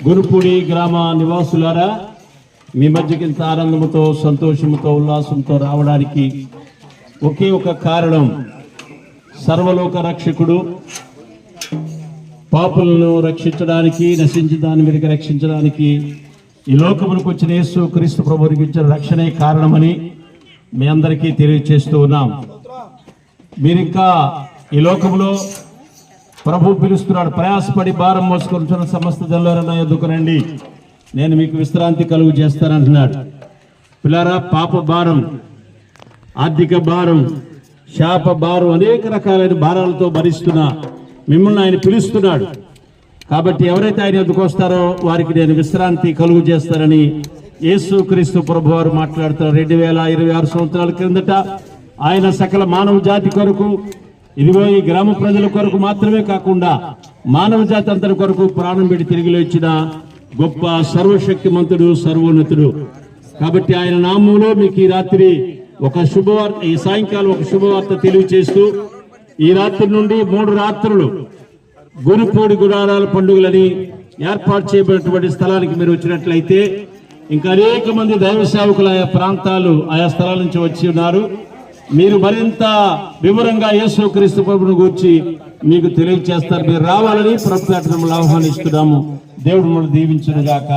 గురుపూడి గ్రామ నివాసులారా, మీ మధ్యకి ఇంత ఆనందంతో, సంతోషంతో, ఉల్లాసంతో రావడానికి ఒకే ఒక కారణం. సర్వలోక రక్షకుడు పాపులను రక్షించడానికి, నశించిన దాని మీదకి రక్షించడానికి ఈ లోకములకు వచ్చిన యేసు క్రీస్తు ప్రభువుకి ఇచ్చిన రక్షణే కారణమని మీ అందరికీ తెలియజేస్తూ ఉన్నాం. మీరింకా ఈ లోకంలో ప్రభు పిలుస్తున్నాడు, ప్రయాసపడి భారం మోసుకొచ్చిన సమస్త జనులారా నా యొద్దకు రండి, నేను మీకు విశ్రాంతి కలుగు చేస్తానంటున్నాడు. పిల్లారా, పాప భారం, ఆర్థిక భారం, శాప భారం, అనేక రకాలైన భారాలతో భరిస్తున్నా మిమ్మల్ని ఆయన పిలుస్తున్నాడు. కాబట్టి ఎవరైతే ఆయన యొద్దకు వస్తారో వారికి నేను విశ్రాంతి కలుగు చేస్తానని యేసు క్రీస్తు ప్రభు వారు మాట్లాడుతారు. 2026 సంవత్సరాల క్రిందట ఆయన సకల మానవ జాతి కొరకు, ఇదిగో ఈ గ్రామ ప్రజల కొరకు మాత్రమే కాకుండా మానవ జాతి అంతటి కొరకు ప్రాణం పెట్టి తిరిగి లేచిన గొప్ప సర్వశక్తిమంతుడు, సర్వోన్నతుడు. కాబట్టి ఆయన నామంలో మీకు ఈ రాత్రి ఒక శుభవార్త, ఈ సాయంకాలం ఒక శుభవార్త తెలియచేస్తూ, ఈ రాత్రి నుండి 3 రాత్రులు గురుపూడి గుడారాల పండుగలని ఏర్పాటు చేయబడినటువంటి స్థలానికి మీరు వచ్చినట్లయితే ఇంకా అనేక మంది దైవ సేవకులు ఆయా స్థలాల నుంచి వచ్చి ఉన్నారు. మీరు మరింత వివరంగా యేసు క్రీస్తు ప్రభువును గురించి మీకు తెలియజేస్తారు. మీరు రావాలని ప్రభుత్వం ఆహ్వానిస్తున్నాము. దేవుడు మనల్ని దీవించును గాక.